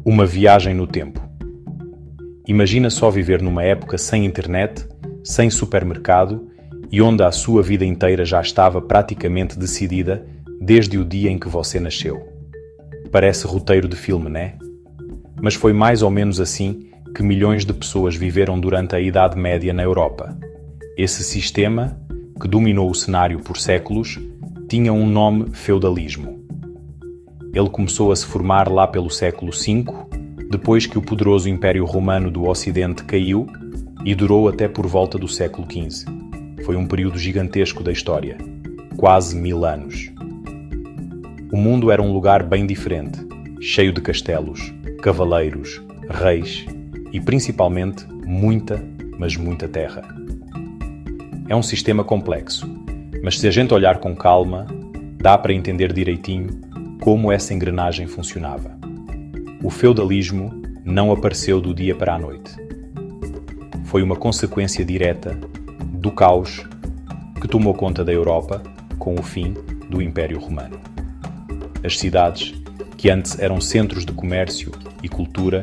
Uma viagem no tempo. Imagina só viver numa época sem internet, sem supermercado e onde a sua vida inteira já estava praticamente decidida desde o dia em que você nasceu. Parece roteiro de filme, né? Mas foi mais ou menos assim que milhões de pessoas viveram durante a Idade Média na Europa. Esse sistema, que dominou o cenário por séculos, tinha um nome: feudalismo. Ele começou a se formar lá pelo século V, depois que o poderoso Império Romano do Ocidente caiu, e durou até por volta do século XV. Foi um período gigantesco da história, quase 1000 anos. O mundo era um lugar bem diferente, cheio de castelos, cavaleiros, reis e principalmente muita, mas muita terra. É um sistema complexo, mas se a gente olhar com calma, dá para entender direitinho como essa engrenagem funcionava. O feudalismo não apareceu do dia para a noite. Foi uma consequência direta do caos que tomou conta da Europa com o fim do Império Romano. As cidades, que antes eram centros de comércio e cultura,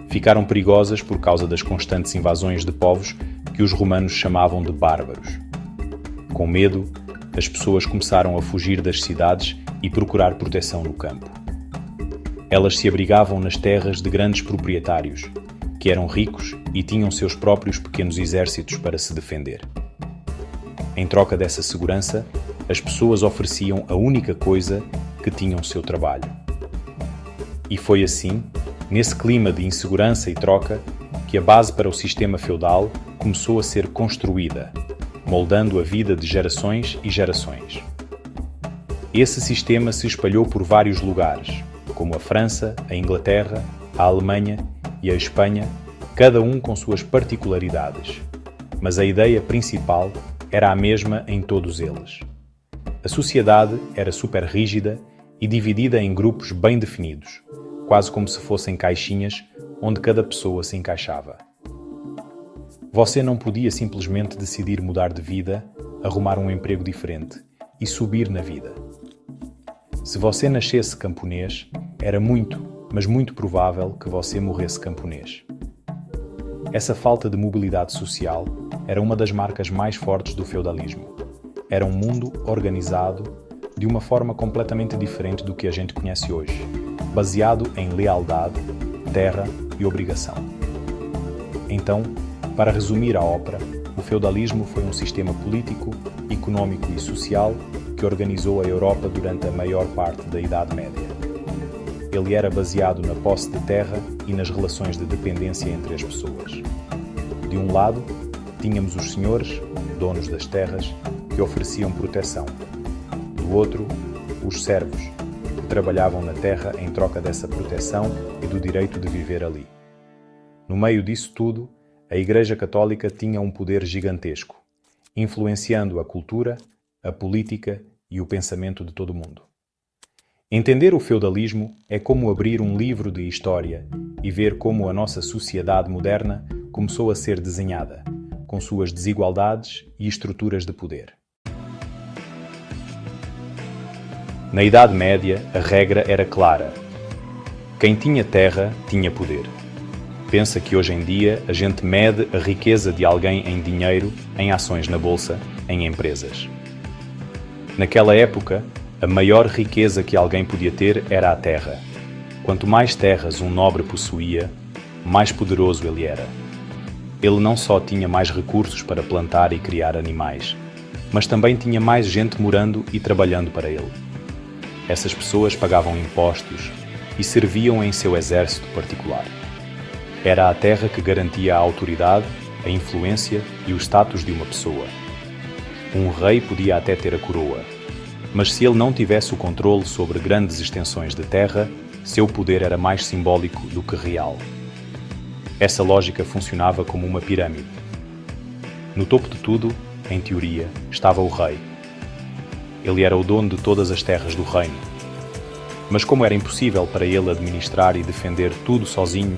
ficaram perigosas por causa das constantes invasões de povos que os romanos chamavam de bárbaros. Com medo, as pessoas começaram a fugir das cidades e procurar proteção no campo. Elas se abrigavam nas terras de grandes proprietários, que eram ricos e tinham seus próprios pequenos exércitos para se defender. Em troca dessa segurança, as pessoas ofereciam a única coisa que tinham: seu trabalho. E foi assim, nesse clima de insegurança e troca, que a base para o sistema feudal começou a ser construída, moldando a vida de gerações e gerações. Esse sistema se espalhou por vários lugares, como a França, a Inglaterra, a Alemanha e a Espanha, cada um com suas particularidades. Mas a ideia principal era a mesma em todos eles. A sociedade era super rígida e dividida em grupos bem definidos, quase como se fossem caixinhas onde cada pessoa se encaixava. Você não podia simplesmente decidir mudar de vida, arrumar um emprego diferente e subir na vida. Se você nascesse camponês, era muito, mas muito provável que você morresse camponês. Essa falta de mobilidade social era uma das marcas mais fortes do feudalismo. Era um mundo organizado de uma forma completamente diferente do que a gente conhece hoje, baseado em lealdade, terra e obrigação. Então, para resumir a ópera, o feudalismo foi um sistema político, econômico e social que organizou a Europa durante a maior parte da Idade Média. Ele era baseado na posse de terra e nas relações de dependência entre as pessoas. De um lado, tínhamos os senhores, donos das terras, que ofereciam proteção. Do outro, os servos, que trabalhavam na terra em troca dessa proteção e do direito de viver ali. No meio disso tudo, a Igreja Católica tinha um poder gigantesco, influenciando a cultura, a política e o pensamento de todo o mundo. Entender o feudalismo é como abrir um livro de história e ver como a nossa sociedade moderna começou a ser desenhada, com suas desigualdades e estruturas de poder. Na Idade Média, a regra era clara. Quem tinha terra, tinha poder. Pensa que hoje em dia a gente mede a riqueza de alguém em dinheiro, em ações na bolsa, em empresas. Naquela época, a maior riqueza que alguém podia ter era a terra. Quanto mais terras um nobre possuía, mais poderoso ele era. Ele não só tinha mais recursos para plantar e criar animais, mas também tinha mais gente morando e trabalhando para ele. Essas pessoas pagavam impostos e serviam em seu exército particular. Era a terra que garantia a autoridade, a influência e o status de uma pessoa. Um rei podia até ter a coroa, mas se ele não tivesse o controle sobre grandes extensões de terra, seu poder era mais simbólico do que real. Essa lógica funcionava como uma pirâmide. No topo de tudo, em teoria, estava o rei. Ele era o dono de todas as terras do reino. Mas como era impossível para ele administrar e defender tudo sozinho,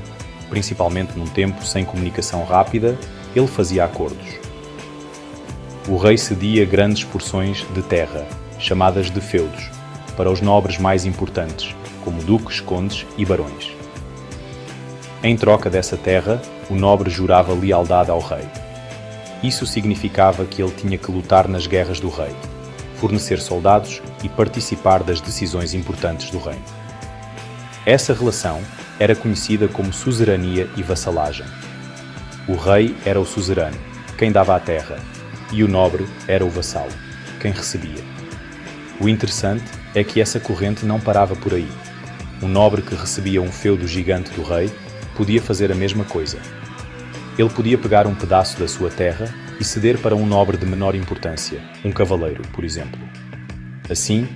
principalmente num tempo sem comunicação rápida, ele fazia acordos. O rei cedia grandes porções de terra, chamadas de feudos, para os nobres mais importantes, como duques, condes e barões. Em troca dessa terra, o nobre jurava lealdade ao rei. Isso significava que ele tinha que lutar nas guerras do rei, fornecer soldados e participar das decisões importantes do reino. Essa relação era conhecida como suzerania e vassalagem. O rei era o suzerano, quem dava a terra, e o nobre era o vassalo, quem recebia. O interessante é que essa corrente não parava por aí. Um nobre que recebia um feudo gigante do rei podia fazer a mesma coisa. Ele podia pegar um pedaço da sua terra e ceder para um nobre de menor importância, um cavaleiro, por exemplo. Assim,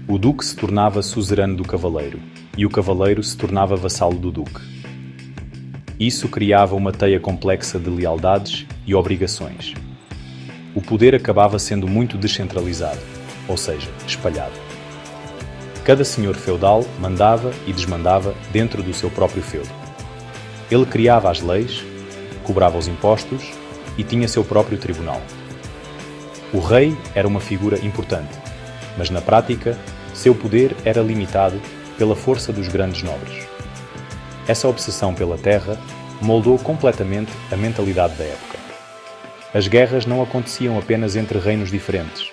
o duque se tornava suzerano do cavaleiro e o cavaleiro se tornava vassalo do duque. Isso criava uma teia complexa de lealdades e obrigações. O poder acabava sendo muito descentralizado, ou seja, espalhado. Cada senhor feudal mandava e desmandava dentro do seu próprio feudo. Ele criava as leis, cobrava os impostos e tinha seu próprio tribunal. O rei era uma figura importante, mas na prática, seu poder era limitado pela força dos grandes nobres. Essa obsessão pela terra moldou completamente a mentalidade da época. As guerras não aconteciam apenas entre reinos diferentes,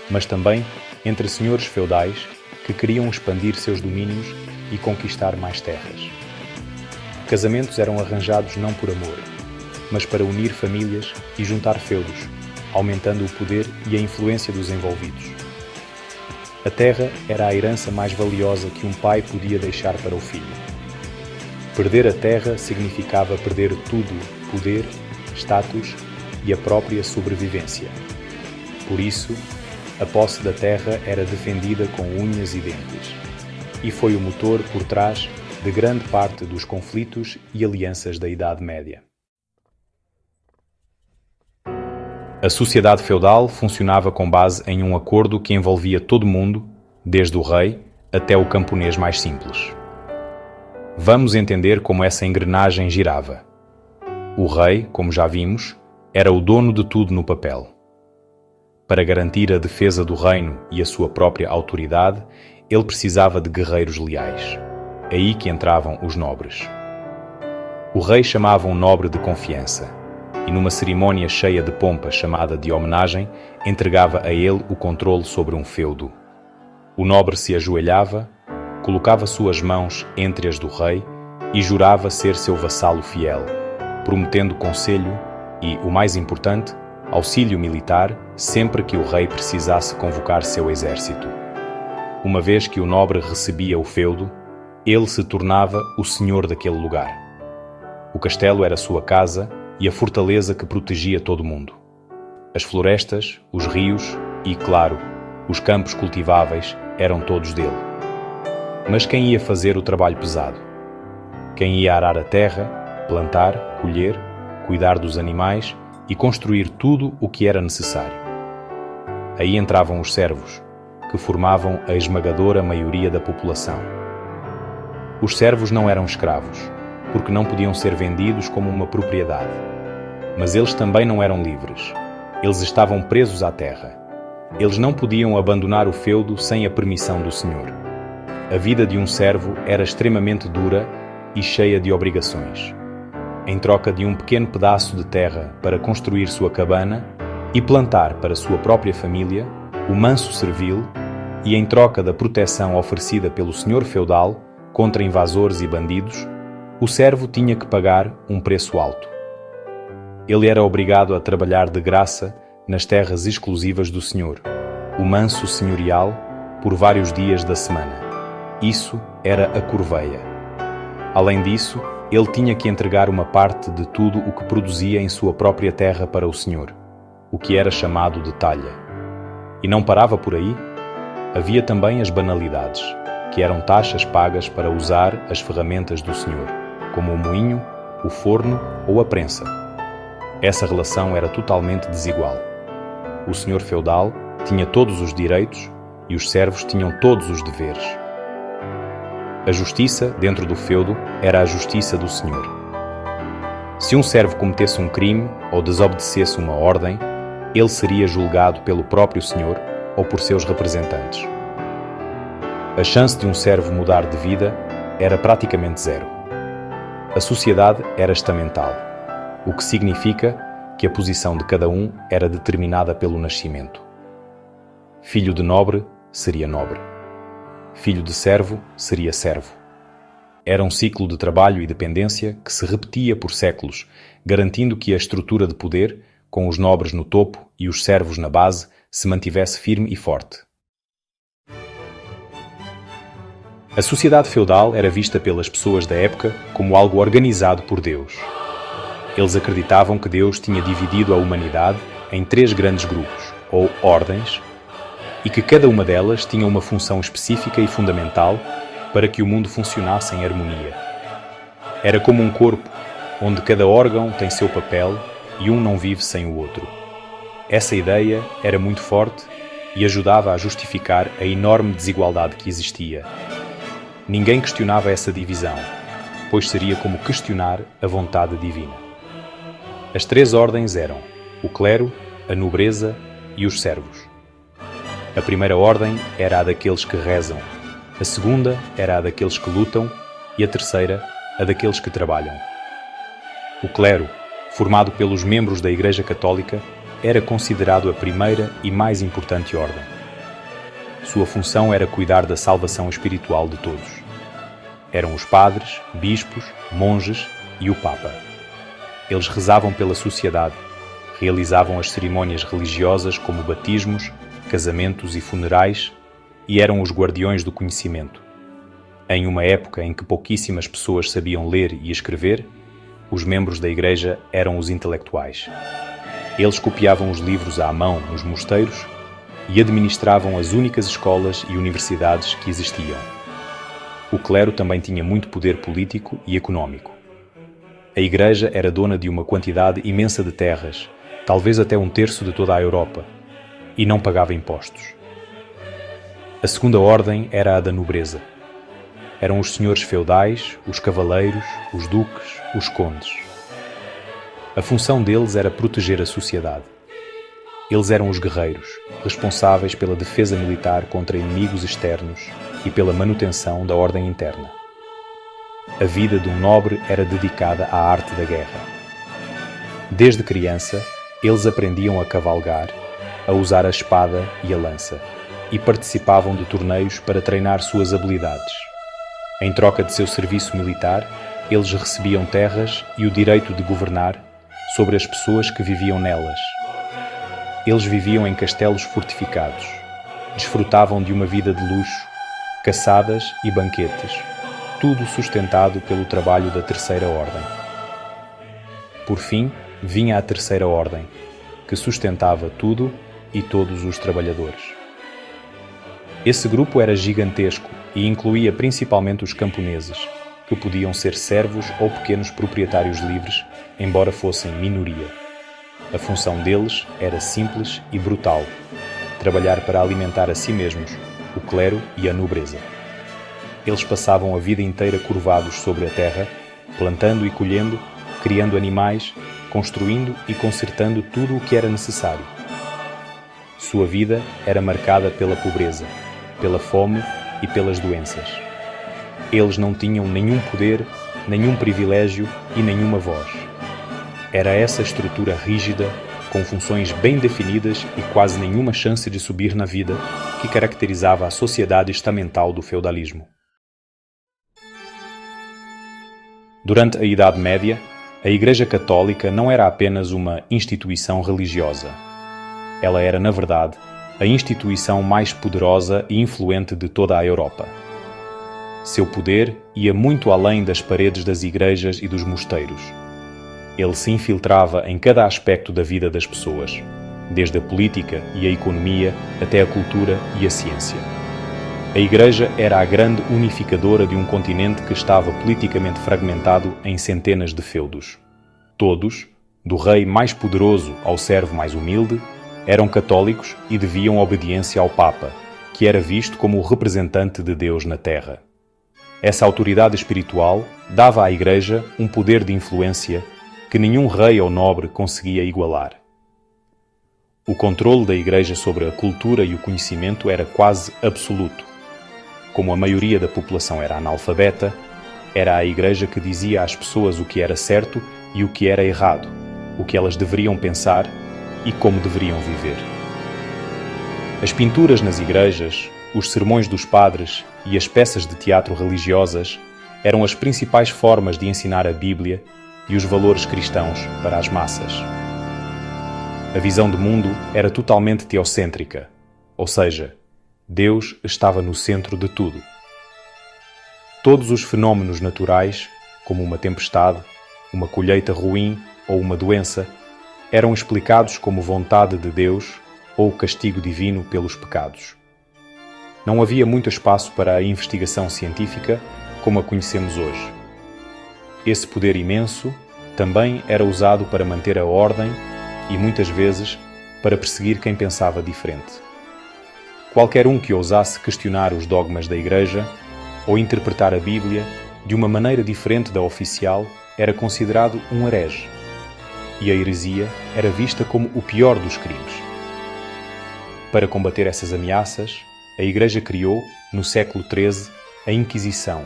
mas também entre senhores feudais que queriam expandir seus domínios e conquistar mais terras. Casamentos eram arranjados não por amor, mas para unir famílias e juntar feudos, aumentando o poder e a influência dos envolvidos. A terra era a herança mais valiosa que um pai podia deixar para o filho. Perder a terra significava perder tudo: poder, status e a própria sobrevivência. Por isso, a posse da terra era defendida com unhas e dentes, e foi o motor por trás de grande parte dos conflitos e alianças da Idade Média. A sociedade feudal funcionava com base em um acordo que envolvia todo mundo, desde o rei até o camponês mais simples. Vamos entender como essa engrenagem girava. O rei, como já vimos, era o dono de tudo no papel. Para garantir a defesa do reino e a sua própria autoridade, ele precisava de guerreiros leais. Aí que entravam os nobres. O rei chamava um nobre de confiança e, numa cerimônia cheia de pompa chamada de homenagem, entregava a ele o controle sobre um feudo. O nobre se ajoelhava, colocava suas mãos entre as do rei e jurava ser seu vassalo fiel, prometendo conselho e, o mais importante, auxílio militar sempre que o rei precisasse convocar seu exército. Uma vez que o nobre recebia o feudo, ele se tornava o senhor daquele lugar. O castelo era sua casa e a fortaleza que protegia todo mundo. As florestas, os rios e, claro, os campos cultiváveis eram todos dele. Mas quem ia fazer o trabalho pesado? Quem ia arar a terra, plantar, colher, cuidar dos animais e construir tudo o que era necessário? Aí entravam os servos, que formavam a esmagadora maioria da população. Os servos não eram escravos, porque não podiam ser vendidos como uma propriedade. Mas eles também não eram livres. Eles estavam presos à terra. Eles não podiam abandonar o feudo sem a permissão do senhor. A vida de um servo era extremamente dura e cheia de obrigações. Em troca de um pequeno pedaço de terra para construir sua cabana e plantar para sua própria família, o manso servil, e em troca da proteção oferecida pelo senhor feudal contra invasores e bandidos, o servo tinha que pagar um preço alto. Ele era obrigado a trabalhar de graça nas terras exclusivas do senhor, o manso senhorial, por vários dias da semana. Isso era a corveia. Além disso, ele tinha que entregar uma parte de tudo o que produzia em sua própria terra para o senhor, o que era chamado de talha. E não parava por aí. Havia também as banalidades, que eram taxas pagas para usar as ferramentas do senhor, como o moinho, o forno ou a prensa. Essa relação era totalmente desigual. O senhor feudal tinha todos os direitos e os servos tinham todos os deveres. A justiça dentro do feudo era a justiça do senhor. Se um servo cometesse um crime ou desobedecesse uma ordem, ele seria julgado pelo próprio senhor ou por seus representantes. A chance de um servo mudar de vida era praticamente zero. A sociedade era estamental, o que significa que a posição de cada um era determinada pelo nascimento. Filho de nobre seria nobre. Filho de servo seria servo. Era um ciclo de trabalho e dependência que se repetia por séculos, garantindo que a estrutura de poder, com os nobres no topo e os servos na base, se mantivesse firme e forte. A sociedade feudal era vista pelas pessoas da época como algo organizado por Deus. Eles acreditavam que Deus tinha dividido a humanidade em 3 grandes grupos, ou ordens, e que cada uma delas tinha uma função específica e fundamental para que o mundo funcionasse em harmonia. Era como um corpo, onde cada órgão tem seu papel e um não vive sem o outro. Essa ideia era muito forte e ajudava a justificar a enorme desigualdade que existia. Ninguém questionava essa divisão, pois seria como questionar a vontade divina. As 3 ordens eram o clero, a nobreza e os servos. A primeira ordem era a daqueles que rezam, a segunda era a daqueles que lutam e a terceira a daqueles que trabalham. O clero, formado pelos membros da Igreja Católica, era considerado a primeira e mais importante ordem. Sua função era cuidar da salvação espiritual de todos. Eram os padres, bispos, monges e o Papa. Eles rezavam pela sociedade, realizavam as cerimônias religiosas como batismos, casamentos e funerais e eram os guardiões do conhecimento. Em uma época em que pouquíssimas pessoas sabiam ler e escrever, os membros da Igreja eram os intelectuais. Eles copiavam os livros à mão nos mosteiros e administravam as únicas escolas e universidades que existiam. O clero também tinha muito poder político e econômico. A Igreja era dona de uma quantidade imensa de terras, talvez até 1/3 de toda a Europa, e não pagava impostos. A segunda ordem era a da nobreza. Eram os senhores feudais, os cavaleiros, os duques, os condes. A função deles era proteger a sociedade. Eles eram os guerreiros, responsáveis pela defesa militar contra inimigos externos e pela manutenção da ordem interna. A vida de um nobre era dedicada à arte da guerra. Desde criança, eles aprendiam a cavalgar, a usar a espada e a lança, e participavam de torneios para treinar suas habilidades. Em troca de seu serviço militar, eles recebiam terras e o direito de governar sobre as pessoas que viviam nelas. Eles viviam em castelos fortificados, desfrutavam de uma vida de luxo, caçadas e banquetes, tudo sustentado pelo trabalho da terceira ordem. Por fim, vinha a terceira ordem, que sustentava tudo e todos os trabalhadores. Esse grupo era gigantesco e incluía principalmente os camponeses, que podiam ser servos ou pequenos proprietários livres, embora fossem minoria. A função deles era simples e brutal: trabalhar para alimentar a si mesmos, o clero e a nobreza. Eles passavam a vida inteira curvados sobre a terra, plantando e colhendo, criando animais, construindo e consertando tudo o que era necessário. Sua vida era marcada pela pobreza, pela fome e pelas doenças. Eles não tinham nenhum poder, nenhum privilégio e nenhuma voz. Era essa estrutura rígida, com funções bem definidas e quase nenhuma chance de subir na vida, que caracterizava a sociedade estamental do feudalismo. Durante a Idade Média, a Igreja Católica não era apenas uma instituição religiosa. Ela era, na verdade, a instituição mais poderosa e influente de toda a Europa. Seu poder ia muito além das paredes das igrejas e dos mosteiros. Ele se infiltrava em cada aspecto da vida das pessoas, desde a política e a economia até a cultura e a ciência. A Igreja era a grande unificadora de um continente que estava politicamente fragmentado em centenas de feudos. Todos, do rei mais poderoso ao servo mais humilde, eram católicos e deviam obediência ao Papa, que era visto como o representante de Deus na Terra. Essa autoridade espiritual dava à Igreja um poder de influência que nenhum rei ou nobre conseguia igualar. O controle da Igreja sobre a cultura e o conhecimento era quase absoluto. Como a maioria da população era analfabeta, Era a Igreja que dizia às pessoas o que era certo e o que era errado, o que elas deveriam pensar e como deveriam viver. As pinturas nas igrejas, os sermões dos padres e as peças de teatro religiosas eram as principais formas de ensinar a Bíblia e os valores cristãos para as massas. A visão do mundo era totalmente teocêntrica, ou seja, Deus estava no centro de tudo. Todos os fenômenos naturais, como uma tempestade, uma colheita ruim ou uma doença, eram explicados como vontade de Deus ou castigo divino pelos pecados. Não havia muito espaço para a investigação científica como a conhecemos hoje. Esse poder imenso também era usado para manter a ordem e, muitas vezes, para perseguir quem pensava diferente. Qualquer um que ousasse questionar os dogmas da Igreja ou interpretar a Bíblia de uma maneira diferente da oficial era considerado um herege, e a heresia era vista como o pior dos crimes. Para combater essas ameaças, a Igreja criou, no século XIII, a Inquisição,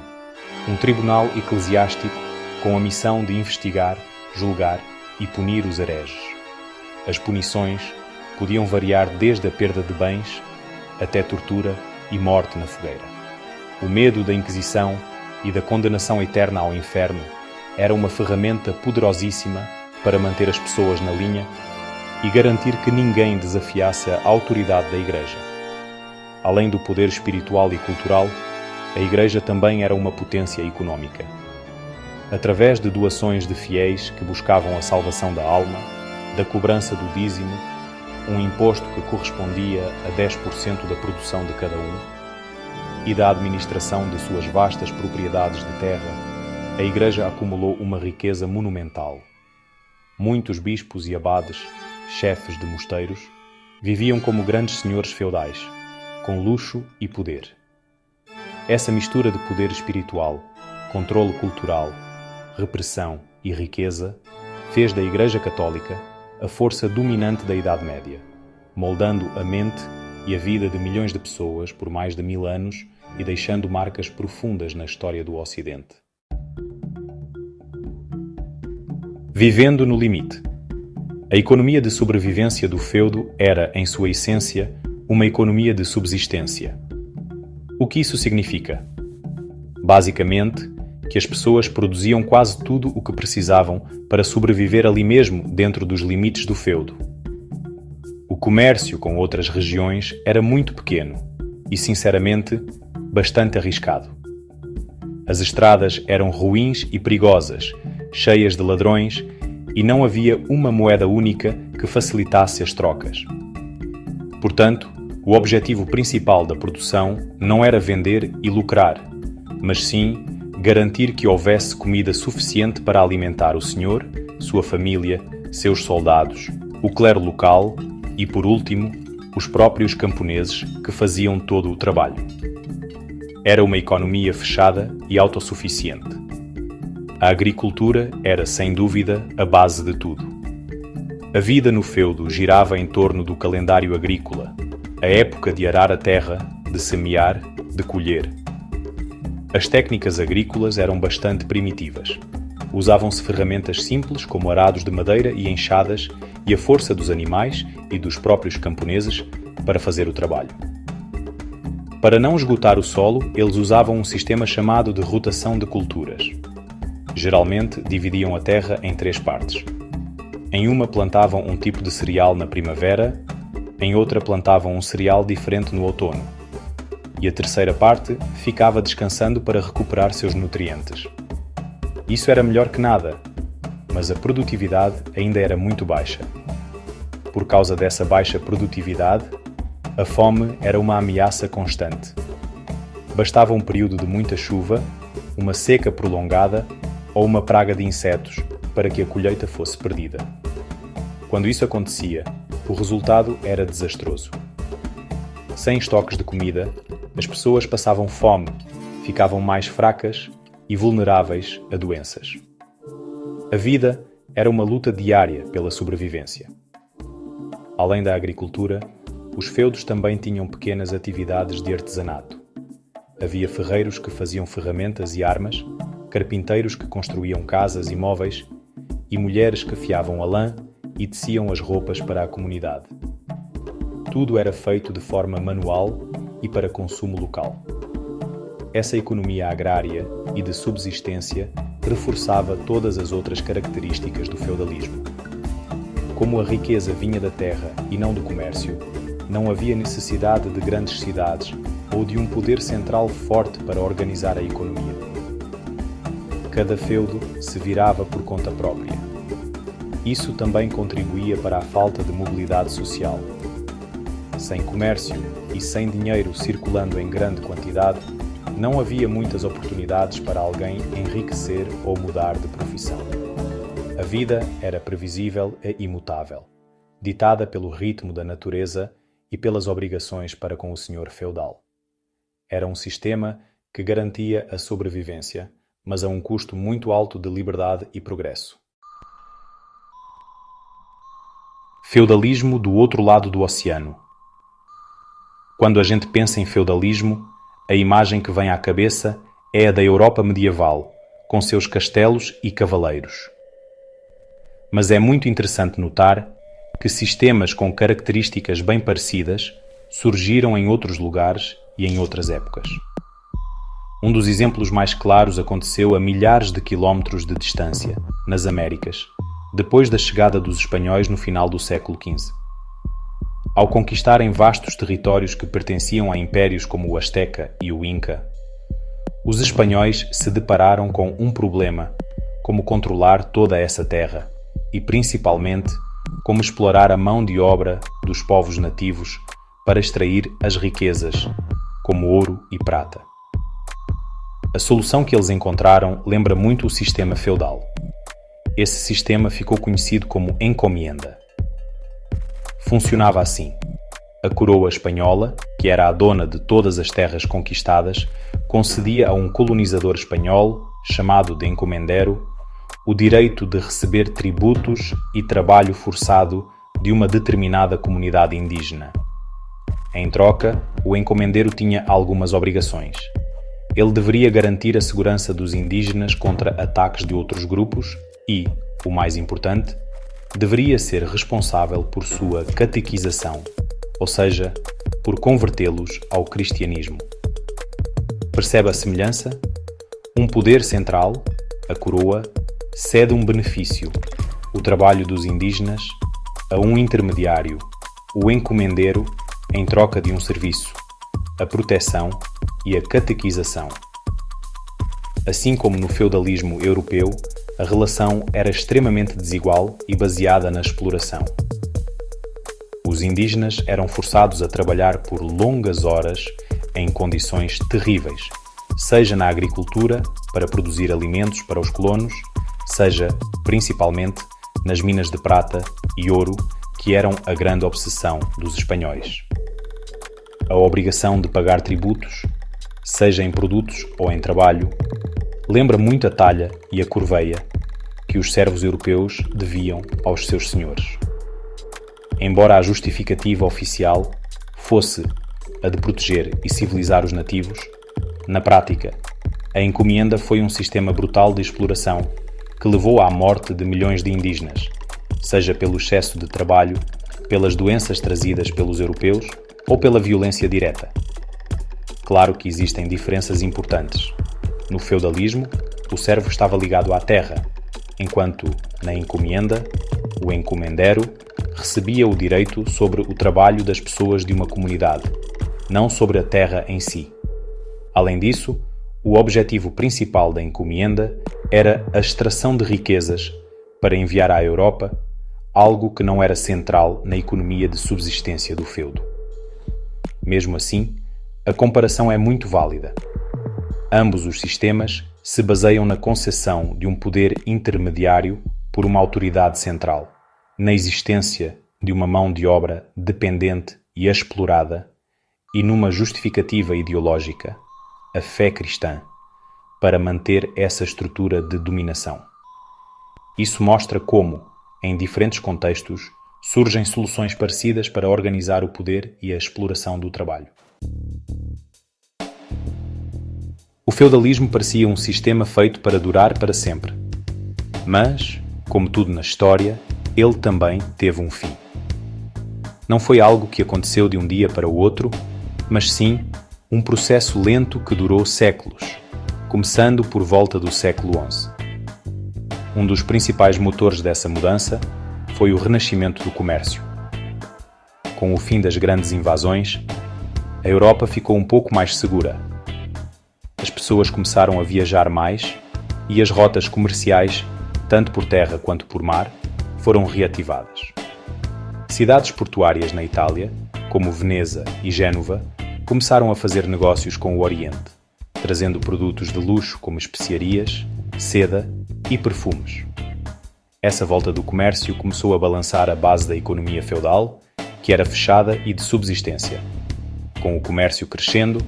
um tribunal eclesiástico com a missão de investigar, julgar e punir os hereges. As punições podiam variar desde a perda de bens até tortura e morte na fogueira. O medo da Inquisição e da condenação eterna ao inferno era uma ferramenta poderosíssima para manter as pessoas na linha e garantir que ninguém desafiasse a autoridade da Igreja. Além do poder espiritual e cultural, a Igreja também era uma potência económica. Através de doações de fiéis que buscavam a salvação da alma, da cobrança do dízimo, um imposto que correspondia a 10% da produção de cada um, e da administração de suas vastas propriedades de terra, a Igreja acumulou uma riqueza monumental. Muitos bispos e abades, chefes de mosteiros, viviam como grandes senhores feudais, com luxo e poder. Essa mistura de poder espiritual, controle cultural, repressão e riqueza fez da Igreja Católica a força dominante da Idade Média, moldando a mente e a vida de milhões de pessoas por mais de 1000 anos e deixando marcas profundas na história do Ocidente. Vivendo no limite. A economia de sobrevivência do feudo era, em sua essência, uma economia de subsistência. O que isso significa? Basicamente, que as pessoas produziam quase tudo o que precisavam para sobreviver ali mesmo dentro dos limites do feudo. O comércio com outras regiões era muito pequeno e, sinceramente, bastante arriscado. As estradas eram ruins e perigosas, cheias de ladrões, e não havia uma moeda única que facilitasse as trocas. Portanto, o objetivo principal da produção não era vender e lucrar, mas sim garantir que houvesse comida suficiente para alimentar o senhor, sua família, seus soldados, o clero local e, por último, os próprios camponeses que faziam todo o trabalho. Era uma economia fechada e autossuficiente. A agricultura era, sem dúvida, a base de tudo. A vida no feudo girava em torno do calendário agrícola, a época de arar a terra, de semear, de colher. As técnicas agrícolas eram bastante primitivas. Usavam-se ferramentas simples como arados de madeira e enxadas e a força dos animais e dos próprios camponeses para fazer o trabalho. Para não esgotar o solo, eles usavam um sistema chamado de rotação de culturas. Geralmente, dividiam a terra em 3 partes. Em uma plantavam um tipo de cereal na primavera, em outra plantavam um cereal diferente no outono, e a terceira parte ficava descansando para recuperar seus nutrientes. Isso era melhor que nada, mas a produtividade ainda era muito baixa. Por causa dessa baixa produtividade, a fome era uma ameaça constante. Bastava um período de muita chuva, uma seca prolongada ou uma praga de insetos para que a colheita fosse perdida. Quando isso acontecia, o resultado era desastroso. Sem estoques de comida, as pessoas passavam fome, ficavam mais fracas e vulneráveis a doenças. A vida era uma luta diária pela sobrevivência. Além da agricultura, os feudos também tinham pequenas atividades de artesanato. Havia ferreiros que faziam ferramentas e armas, carpinteiros que construíam casas e móveis, e mulheres que fiavam a lã e teciam as roupas para a comunidade. Tudo era feito de forma manual e para consumo local. Essa economia agrária e de subsistência reforçava todas as outras características do feudalismo. Como a riqueza vinha da terra e não do comércio, não havia necessidade de grandes cidades ou de um poder central forte para organizar a economia. Cada feudo se virava por conta própria. Isso também contribuía para a falta de mobilidade social. Sem comércio e sem dinheiro circulando em grande quantidade, não havia muitas oportunidades para alguém enriquecer ou mudar de profissão. A vida era previsível e imutável, ditada pelo ritmo da natureza e pelas obrigações para com o senhor feudal. Era um sistema que garantia a sobrevivência, mas a um custo muito alto de liberdade e progresso. Feudalismo do outro lado do oceano. Quando a gente pensa em feudalismo, a imagem que vem à cabeça é a da Europa medieval, com seus castelos e cavaleiros. Mas é muito interessante notar que sistemas com características bem parecidas surgiram em outros lugares e em outras épocas. Um dos exemplos mais claros aconteceu a milhares de quilómetros de distância, nas Américas, depois da chegada dos espanhóis no final do século XV. Ao conquistarem vastos territórios que pertenciam a impérios como o Azteca e o Inca, os espanhóis se depararam com um problema: como controlar toda essa terra e, principalmente, como explorar a mão de obra dos povos nativos para extrair as riquezas, como ouro e prata. A solução que eles encontraram lembra muito o sistema feudal. Esse sistema ficou conhecido como encomienda. Funcionava assim: a coroa espanhola, que era a dona de todas as terras conquistadas, concedia a um colonizador espanhol, chamado de encomendero, o direito de receber tributos e trabalho forçado de uma determinada comunidade indígena. Em troca, o encomendeiro tinha algumas obrigações. Ele deveria garantir a segurança dos indígenas contra ataques de outros grupos e, o mais importante, deveria ser responsável por sua catequização, ou seja, por convertê-los ao cristianismo. Percebe a semelhança? Um poder central, a coroa, cede um benefício, o trabalho dos indígenas, a um intermediário, o encomendeiro, em troca de um serviço, a proteção e a catequização. Assim como no feudalismo europeu, a relação era extremamente desigual e baseada na exploração. Os indígenas eram forçados a trabalhar por longas horas em condições terríveis, seja na agricultura, para produzir alimentos para os colonos, seja, principalmente, nas minas de prata e ouro, que eram a grande obsessão dos espanhóis. A obrigação de pagar tributos, seja em produtos ou em trabalho, lembra muito a talha e a corveia que os servos europeus deviam aos seus senhores. Embora a justificativa oficial fosse a de proteger e civilizar os nativos, na prática, a encomienda foi um sistema brutal de exploração que levou à morte de milhões de indígenas, seja pelo excesso de trabalho, pelas doenças trazidas pelos europeus ou pela violência direta. Claro que existem diferenças importantes. No feudalismo, o servo estava ligado à terra, enquanto, na encomienda, o encomendero recebia o direito sobre o trabalho das pessoas de uma comunidade, não sobre a terra em si. Além disso, o objetivo principal da encomienda era a extração de riquezas para enviar à Europa, algo que não era central na economia de subsistência do feudo. Mesmo assim, a comparação é muito válida. Ambos os sistemas se baseiam na concessão de um poder intermediário por uma autoridade central, na existência de uma mão de obra dependente e explorada e numa justificativa ideológica, a fé cristã, para manter essa estrutura de dominação. Isso mostra como, em diferentes contextos, surgem soluções parecidas para organizar o poder e a exploração do trabalho. O feudalismo parecia um sistema feito para durar para sempre. Mas, como tudo na história, ele também teve um fim. Não foi algo que aconteceu de um dia para o outro, mas sim um processo lento que durou séculos, começando por volta do século XI. Um dos principais motores dessa mudança foi o renascimento do comércio. Com o fim das grandes invasões, a Europa ficou um pouco mais segura. As pessoas começaram a viajar mais e as rotas comerciais, tanto por terra quanto por mar, foram reativadas. Cidades portuárias na Itália, como Veneza e Génova, começaram a fazer negócios com o Oriente, trazendo produtos de luxo como especiarias, seda e perfumes. Essa volta do comércio começou a balançar a base da economia feudal, que era fechada e de subsistência. Com o comércio crescendo,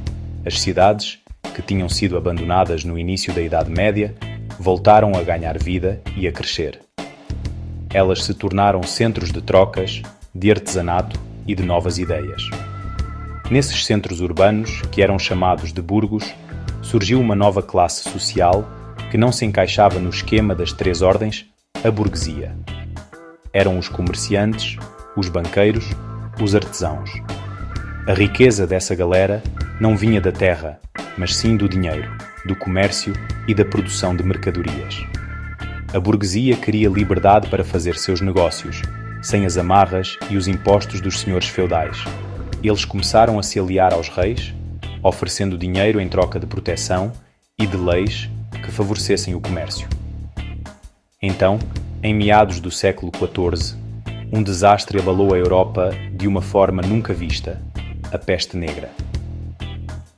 as cidades, que tinham sido abandonadas no início da Idade Média, voltaram a ganhar vida e a crescer. Elas se tornaram centros de trocas, de artesanato e de novas ideias. Nesses centros urbanos, que eram chamados de burgos, surgiu uma nova classe social que não se encaixava no esquema das três ordens, a burguesia. Eram os comerciantes, os banqueiros, os artesãos. A riqueza dessa galera não vinha da terra, mas sim do dinheiro, do comércio e da produção de mercadorias. A burguesia queria liberdade para fazer seus negócios, sem as amarras e os impostos dos senhores feudais. Eles começaram a se aliar aos reis, oferecendo dinheiro em troca de proteção e de leis que favorecessem o comércio. Então, em meados do século XIV, um desastre abalou a Europa de uma forma nunca vista, a peste negra.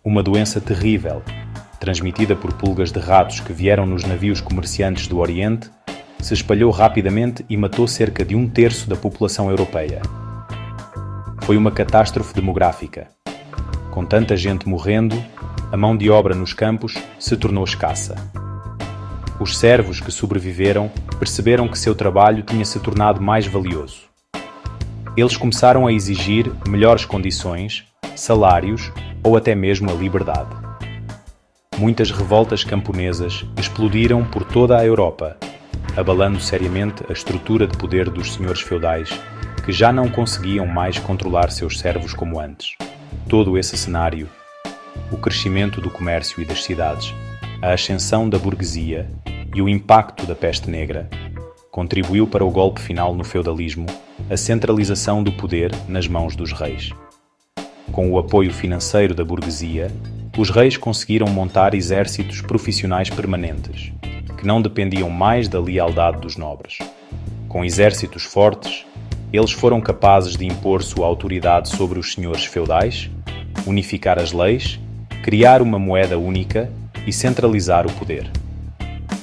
Uma doença terrível, transmitida por pulgas de ratos que vieram nos navios comerciantes do Oriente, se espalhou rapidamente e matou cerca de 1/3 da população europeia. Foi uma catástrofe demográfica. Com tanta gente morrendo, a mão de obra nos campos se tornou escassa. Os servos que sobreviveram perceberam que seu trabalho tinha se tornado mais valioso. Eles começaram a exigir melhores condições, salários ou até mesmo a liberdade. Muitas revoltas camponesas explodiram por toda a Europa, abalando seriamente a estrutura de poder dos senhores feudais, que já não conseguiam mais controlar seus servos como antes. Todo esse cenário, o crescimento do comércio e das cidades, a ascensão da burguesia e o impacto da peste negra, contribuiu para o golpe final no feudalismo, a centralização do poder nas mãos dos reis. Com o apoio financeiro da burguesia, os reis conseguiram montar exércitos profissionais permanentes, que não dependiam mais da lealdade dos nobres. Com exércitos fortes, eles foram capazes de impor sua autoridade sobre os senhores feudais, unificar as leis, criar uma moeda única e centralizar o poder.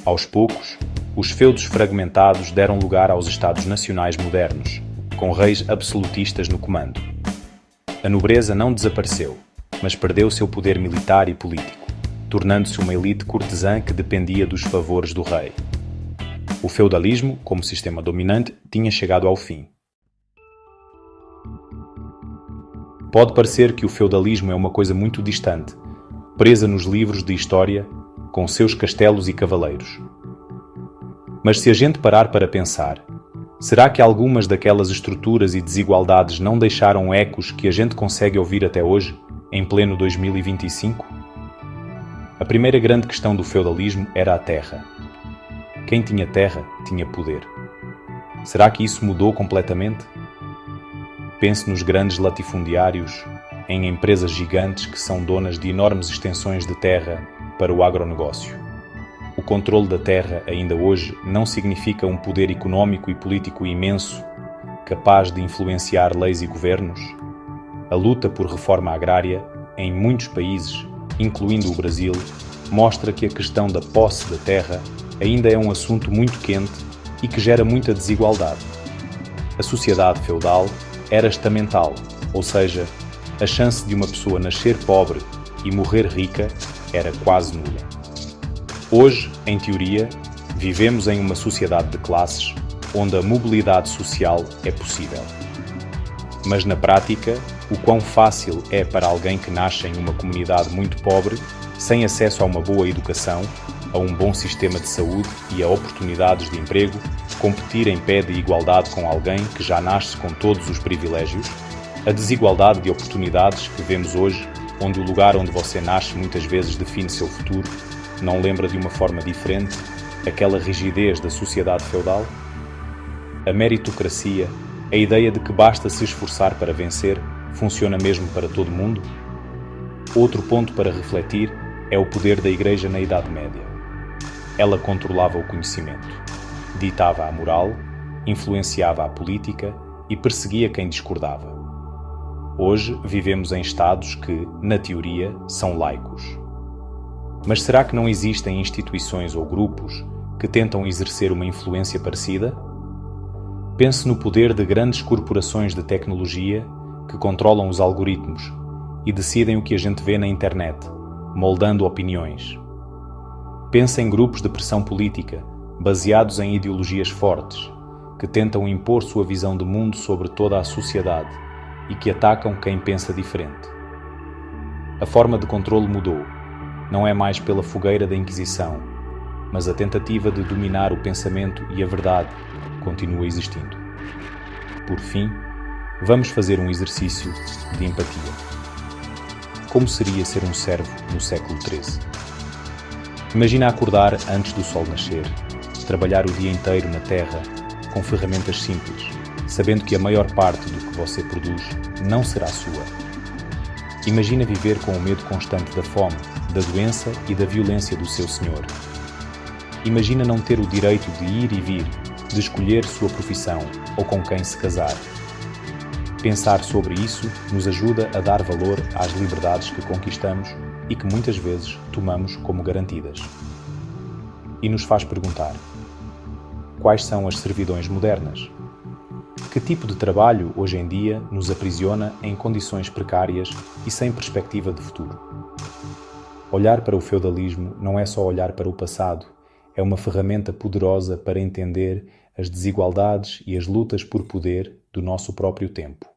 Aos poucos, os feudos fragmentados deram lugar aos Estados nacionais modernos, com reis absolutistas no comando. A nobreza não desapareceu, mas perdeu seu poder militar e político, tornando-se uma elite cortesã que dependia dos favores do rei. O feudalismo, como sistema dominante, tinha chegado ao fim. Pode parecer que o feudalismo é uma coisa muito distante, presa nos livros de história, com seus castelos e cavaleiros. Mas se a gente parar para pensar, será que algumas daquelas estruturas e desigualdades não deixaram ecos que a gente consegue ouvir até hoje, em pleno 2025? A primeira grande questão do feudalismo era a terra. Quem tinha terra tinha poder. Será que isso mudou completamente? Pense nos grandes latifundiários, em empresas gigantes que são donas de enormes extensões de terra para o agronegócio. O controle da terra, ainda hoje, não significa um poder econômico e político imenso, capaz de influenciar leis e governos? A luta por reforma agrária, em muitos países, incluindo o Brasil, mostra que a questão da posse da terra ainda é um assunto muito quente e que gera muita desigualdade. A sociedade feudal era estamental, ou seja, a chance de uma pessoa nascer pobre e morrer rica era quase nula. Hoje, em teoria, vivemos em uma sociedade de classes onde a mobilidade social é possível. Mas na prática, o quão fácil é para alguém que nasce em uma comunidade muito pobre sem acesso a uma boa educação, a um bom sistema de saúde e a oportunidades de emprego, competir em pé de igualdade com alguém que já nasce com todos os privilégios, a desigualdade de oportunidades que vemos hoje, onde o lugar onde você nasce muitas vezes define seu futuro, não lembra de uma forma diferente aquela rigidez da sociedade feudal? A meritocracia, a ideia de que basta se esforçar para vencer, funciona mesmo para todo mundo? Outro ponto para refletir é o poder da Igreja na Idade Média. Ela controlava o conhecimento, ditava a moral, influenciava a política e perseguia quem discordava. Hoje vivemos em Estados que, na teoria, são laicos. Mas será que não existem instituições ou grupos que tentam exercer uma influência parecida? Pense no poder de grandes corporações de tecnologia que controlam os algoritmos e decidem o que a gente vê na internet, moldando opiniões. Pense em grupos de pressão política, baseados em ideologias fortes, que tentam impor sua visão de mundo sobre toda a sociedade e que atacam quem pensa diferente. A forma de controle mudou. Não é mais pela fogueira da Inquisição, mas a tentativa de dominar o pensamento e a verdade continua existindo. Por fim, vamos fazer um exercício de empatia. Como seria ser um servo no século XIII? Imagina acordar antes do sol nascer, trabalhar o dia inteiro na terra com ferramentas simples, sabendo que a maior parte do que você produz não será sua. Imagina viver com o medo constante da fome, da doença e da violência do seu senhor. Imagina não ter o direito de ir e vir, de escolher sua profissão ou com quem se casar. Pensar sobre isso nos ajuda a dar valor às liberdades que conquistamos e que muitas vezes tomamos como garantidas. E nos faz perguntar: quais são as servidões modernas? Que tipo de trabalho hoje em dia nos aprisiona em condições precárias e sem perspectiva de futuro? Olhar para o feudalismo não é só olhar para o passado, é uma ferramenta poderosa para entender as desigualdades e as lutas por poder do nosso próprio tempo.